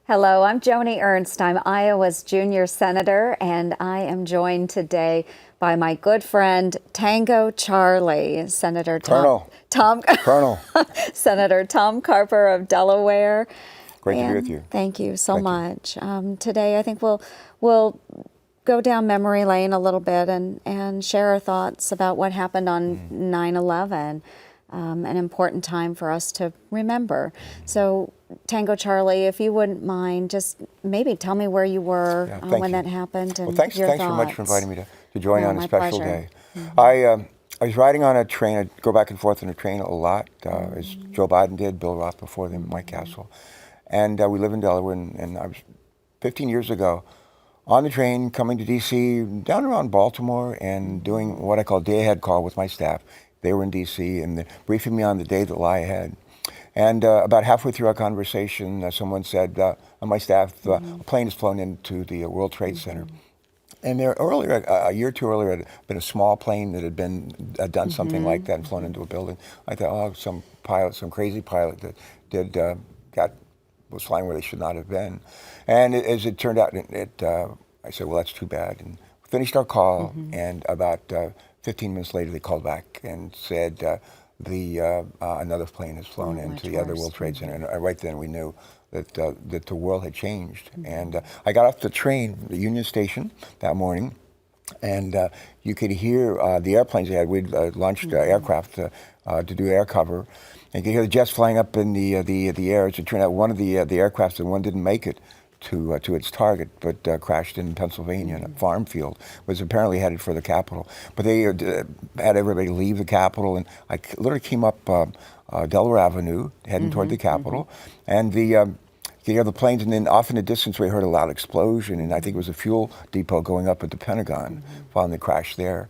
Hello, I'm Joni Ernst. I'm Iowa's junior senator, and I am joined today by my good friend Tango Charlie, Senator Tom Colonel, Senator Tom Carper of Delaware. great to be with And you. thank you so Thank you. much. Today, I think we'll go down memory lane a little bit and share our thoughts about what happened on 9/11. An important time for us to remember. So, Tango Charlie, if you wouldn't mind, just maybe tell me where you were Thank when you. that happened Well, and thanks your very much for thoughts. inviting me to join No, on a my special pleasure. day. I was riding on a train. I go back and forth on a train a lot, as Joe Biden did, Bill Roth before them, Mike Castle. And we live in Delaware, and I was 15 years ago on the train coming to D.C., down around Baltimore, and doing what I call day ahead call with my staff. They were in D.C. and they're briefing me on the day that lie ahead. And about halfway through our conversation, someone said on my staff, a plane has flown into the World Trade Center. And there earlier, a year or two earlier, had been a small plane that had been done something like that and flown into a building. I thought, oh, some pilot, some crazy pilot that did was flying where they should not have been. And as it turned out, I said, well, that's too bad. And finished our call, and about 15 minutes later, they called back and said another plane has flown into the other World Trade Center. And right then we knew that the world had changed. And I got off the train, the Union Station, that morning, and you could hear the airplanes they had. We'd launched aircraft to do air cover, and you could hear the jets flying up in the air. As it turned out, one of the aircraft, and one didn't make it to its target, but crashed in Pennsylvania in a farm field. Was apparently headed for the Capitol, but they had everybody leave the Capitol, and I literally came up Delaware Avenue, heading toward the Capitol, and you hear the planes, and then off in the distance we heard a loud explosion, and I think it was a fuel depot going up at the Pentagon, following the crash there,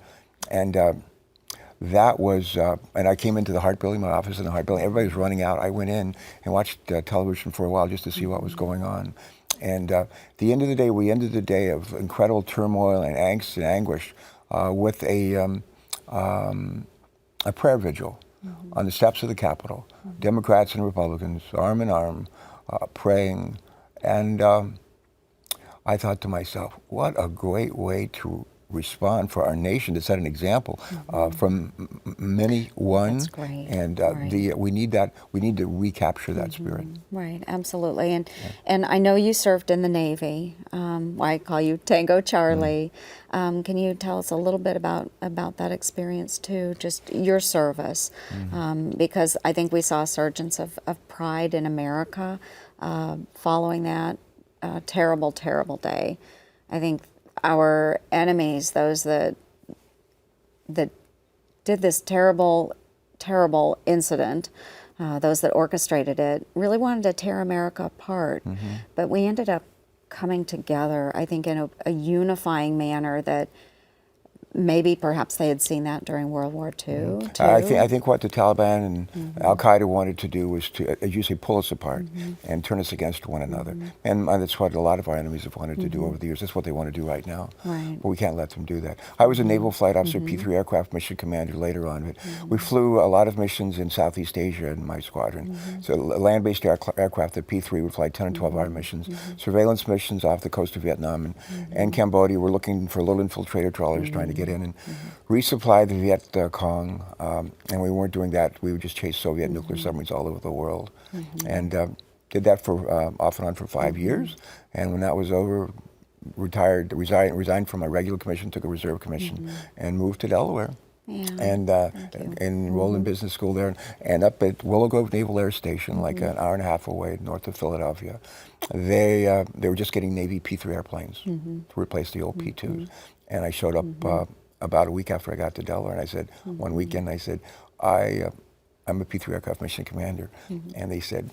and that was, and I came into the Hart Building, my office in the Hart Building. Everybody was running out. I went in and watched television for a while just to see what was going on. And at the end of the day, we ended the day of incredible turmoil and angst and anguish with a prayer vigil on the steps of the Capitol. Democrats and Republicans, arm in arm, praying. And I thought to myself, what a great way to respond for our nation, to set an example from many one. That's great. And Right. we need that. We need to recapture that spirit. Right, absolutely. And I know you served in the Navy. I call you Tango Charlie. Can you tell us a little bit about that experience too, just your service? Because I think we saw a surgence of pride in America following that terrible, terrible day. I think our enemies, those that did this terrible, terrible incident, those that orchestrated it, really wanted to tear America apart. But we ended up coming together, I think, in a unifying manner that maybe perhaps they had seen that during World War II, too. I think what the Taliban and Al Qaeda wanted to do was to, as you say, pull us apart and turn us against one another. And that's what a lot of our enemies have wanted to do over the years. That's what they want to do right now. Right. But we can't let them do that. I was a naval flight officer, P-3 aircraft mission commander later on. We flew a lot of missions in Southeast Asia in my squadron. So land-based aircraft, the P-3 would fly 10 and 12-hour missions. Surveillance missions off the coast of Vietnam and Cambodia. We're looking for little infiltrator trawlers trying to get in and resupply the Viet Cong, and we weren't doing that. We would just chase Soviet nuclear submarines all over the world, and did that for off and on for 5 years. And when that was over, resigned from my regular commission, took a reserve commission, and moved to Delaware. Yeah. And enrolled in business school there, and up at Willow Grove Naval Air Station, like an hour and a half away north of Philadelphia. They were just getting Navy P-3 airplanes to replace the old P-2s. And I showed up about a week after I got to Delaware, and I said, one weekend, I said, I'm a P-3 aircraft mission commander. And they said,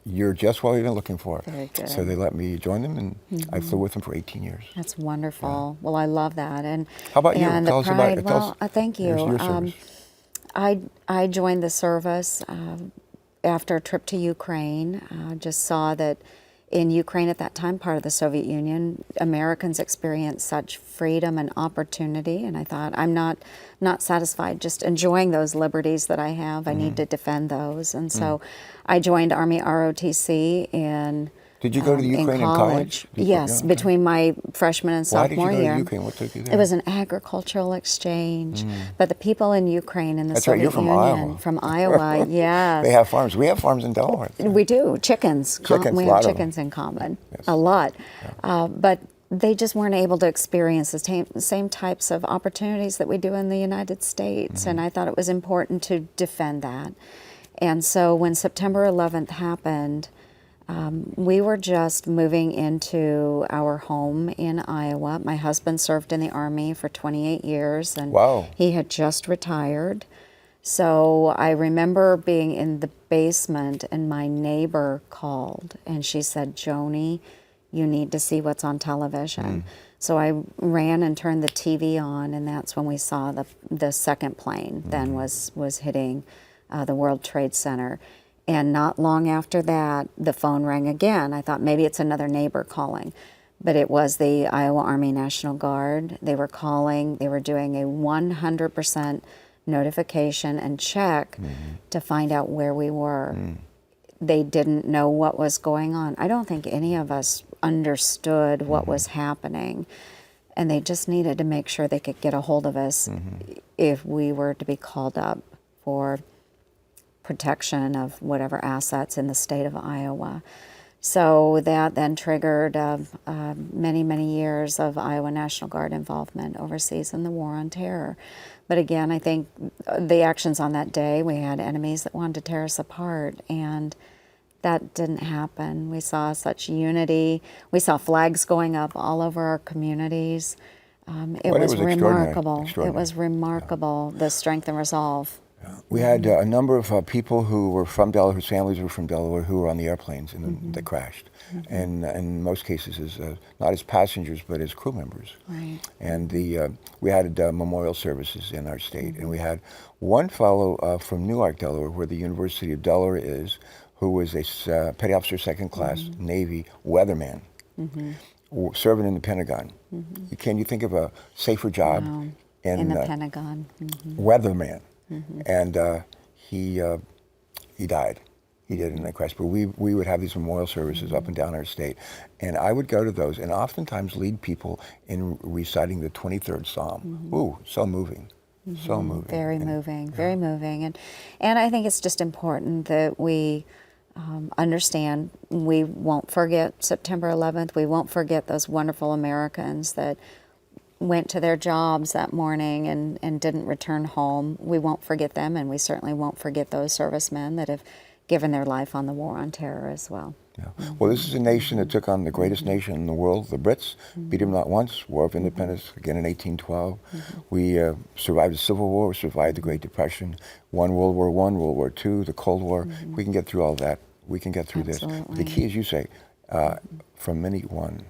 you're just what we've been looking for. Very good. So they let me join them, and I flew with them for 18 years. That's wonderful. Well, I love that. And how about you? And Tell the us pride. about it. Thank you. Your service. I joined the service after a trip to Ukraine. Just saw that in Ukraine at that time, part of the Soviet Union, Americans experienced such freedom and opportunity, and I thought, I'm not satisfied just enjoying those liberties that I have. I need to defend those. And so I joined Army ROTC in Did you go to the in Ukraine in college? Yes, Okay. between my freshman and Why did you sophomore go year. to Ukraine? What took you there? It was an agricultural exchange, but the people in Ukraine and the That's right, Soviet you're from Union, Iowa. from Iowa, yes. They have farms. We have farms in Delaware. We do, chickens. Chickens, We a lot have of chickens in common, Yes. a lot. But they just weren't able to experience the same types of opportunities that we do in the United States. And I thought it was important to defend that. And so when September 11th happened, we were just moving into our home in Iowa. My husband served in the Army for 28 years, and Wow. he had just retired. So I remember being in the basement, and my neighbor called, and she said, "Joni, you need to see what's on television." So I ran and turned the TV on, and that's when we saw the second plane then was hitting the World Trade Center. And not long after that, the phone rang again. I thought maybe it's another neighbor calling. But it was the Iowa Army National Guard. They were calling. They were doing a 100% notification and check to find out where we were. They didn't know what was going on. I don't think any of us understood what was happening. And they just needed to make sure they could get a hold of us if we were to be called up for protection of whatever assets in the state of Iowa. So that then triggered many, many years of Iowa National Guard involvement overseas in the War on Terror. But again, I think the actions on that day, we had enemies that wanted to tear us apart, and that didn't happen. We saw such unity. We saw flags going up all over our communities. It Well, it was was extraordinary, remarkable. It extraordinary. was remarkable, the strength and resolve. We had a number of people who were from Delaware, whose families were from Delaware, who were on the airplanes that crashed. And in most cases, as not as passengers, but as crew members. Right. And we had memorial services in our state. And we had one fellow from Newark, Delaware, where the University of Delaware is, who was a petty officer, second class, Navy weatherman, serving in the Pentagon. Can you think of a safer job? Wow. In the Pentagon. Weatherman. And he died. He did in that crash. But we would have these memorial services up and down our state. And I would go to those and oftentimes lead people in reciting the 23rd Psalm. Ooh, so moving. So moving. Very moving, very moving. And I think it's just important that we understand we won't forget September 11th. We won't forget those wonderful Americans that went to their jobs that morning and didn't return home. We won't forget them, and we certainly won't forget those servicemen that have given their life on the War on Terror as well. Yeah. Well, this is a nation that took on the greatest nation in the world, the Brits, beat them not once, War of Independence, again in 1812. We survived the Civil War, survived the Great Depression, won World War I, World War II, the Cold War. We can get through all that. We can get through Absolutely. this. The key, as you say, from many one,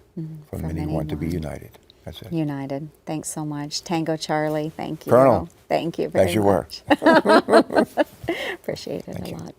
from many one to be united. That's it. United. Thanks so much. Tango Charlie, thank you. Colonel. Thank you very As you much. were. Appreciate it a lot.